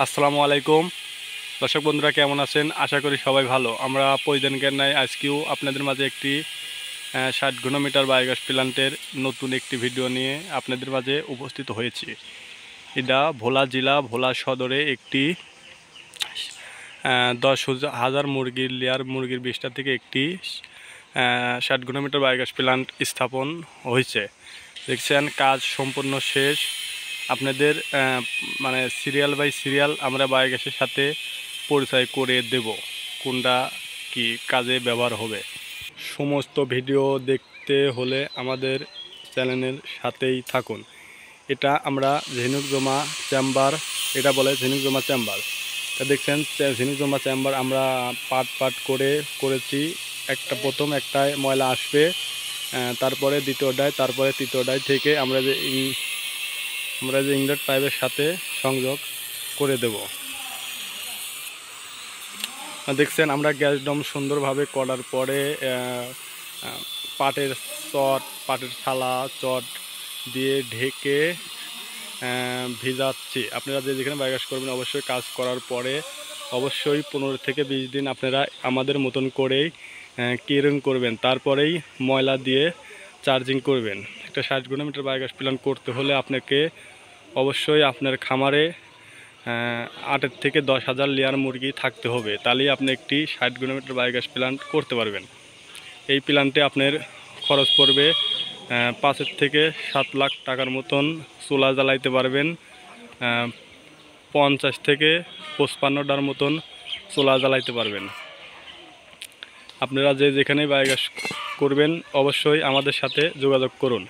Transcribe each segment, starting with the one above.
আসসালামু আলাইকুম দর্শক বন্ধুরা, কেমন আছেন? আশা করি সবাই ভালো। আমরা প্রতিদিনকার ন্যায় আজকেও আপনাদের মাঝে একটি 60 ঘনমিটার বায়োগ্যাস প্ল্যান্টের নতুন একটি ভিডিও নিয়ে আপনাদের মাঝে উপস্থিত হয়েছি। এটা ভোলা জেলা ভোলা সদরে একটি 10,000 মুরগির লেয়ার মুরগির বিষ্ঠা থেকে একটি 60 ঘনমিটার বায়োগ্যাস প্ল্যান্ট স্থাপন হয়েছে। দেখছেন, কাজ সম্পূর্ণ শেষ। আপনাদের মানে সিরিয়াল বাই সিরিয়াল আমরা বায়োগ্যাসের সাথে পরিচয় করে দেব, কোনটা কি কাজে ব্যবহার হবে। সমস্ত ভিডিও দেখতে হলে আমাদের চ্যানেলের সাথেই থাকুন। এটা আমরা ঝিনুক জমা চেম্বার, এটা বলে ঝিনুক জমা চেম্বার। তা দেখছেন, ঝিনুক জমা চেম্বার আমরা পাট করে করেছি। প্রথম একটায় ময়লা আসবে, তারপরে দ্বিতীয়টায়, তারপরে তৃতীয়টায় থেকে আমরা যে ইনলেট পাইপের সাথে সংযোগ করে দেব। দেখছেন, আমরা গ্যাস ডম সুন্দরভাবে করার পরে পাটের থালা চট দিয়ে ঢেকে ভিজাচ্ছি। আপনারা যেখানে বায়োগ্যাস করবেন অবশ্যই কাজ করার পরে অবশ্যই 15 থেকে 20 দিন আপনারা আমাদের মতন করেই ক্লিয়ারিং করবেন, তারপরেই ময়লা দিয়ে চার্জিং করবেন। একটা 60 ঘনমিটার বায়োগ্যাস প্ল্যান্ট করতে হলে আপনাকে অবশ্যই আপনার খামারে 8 থেকে 10,000 লেয়ার মুরগি থাকতে হবে, তাহলেই আপনি একটি 60 ঘনমিটার বায়োগ্যাস প্ল্যান্ট করতে পারবেন। এই প্ল্যান্টে আপনার খরচ পড়বে 5 থেকে 7 লাখ টাকার মতন। চুলা জ্বালাইতে পারবেন 50 থেকে 55টার মতন চুলা জ্বালাইতে পারবেন। আপনারা যেখানেই বায়োগ্যাস করবেন অবশ্যই আমাদের সাথে যোগাযোগ করুন।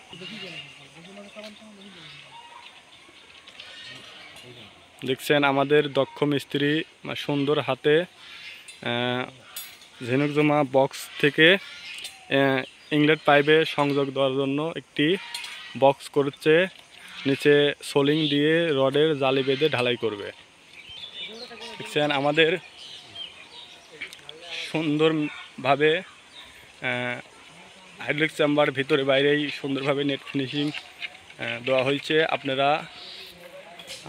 দেখছেন, আমাদের দক্ষ মিস্ত্রি সুন্দর হাতে ঝিনুক জমা বক্স থেকে ইনলেট পাইপে সংযোগ দেওয়ার জন্য একটি বক্স করছে। নিচে সোলিং দিয়ে রডের জালি বেঁধে ঢালাই করবে। দেখছেন, আমাদের সুন্দরভাবে হাইড্রোলিক চেম্বার ভিতরে বাইরেই সুন্দরভাবে নেট ফিনিশিং দেওয়া হয়েছে। আপনারা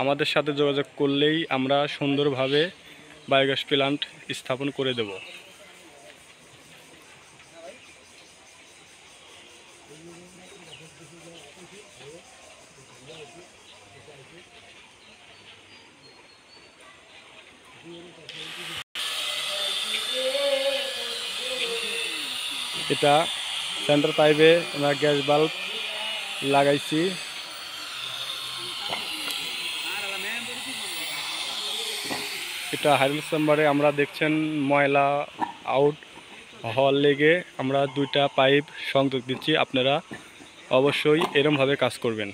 আমাদের সাথে যোগাযোগ করলেই আমরা সুন্দরভাবে বায়োগ্যাস প্ল্যান্ট স্থাপন করে দেব। এটা সেন্টার পাইপে আমরা গ্যাস বাল্ব লাগাইছি। এটা হাইড্রোলিক চেম্বারে আমরা দেখছেন ময়লা আউট হওয়ার লেগে আমরা 2টা পাইপ সংযোগ দিচ্ছি। আপনারা অবশ্যই এরমভাবে কাজ করবেন।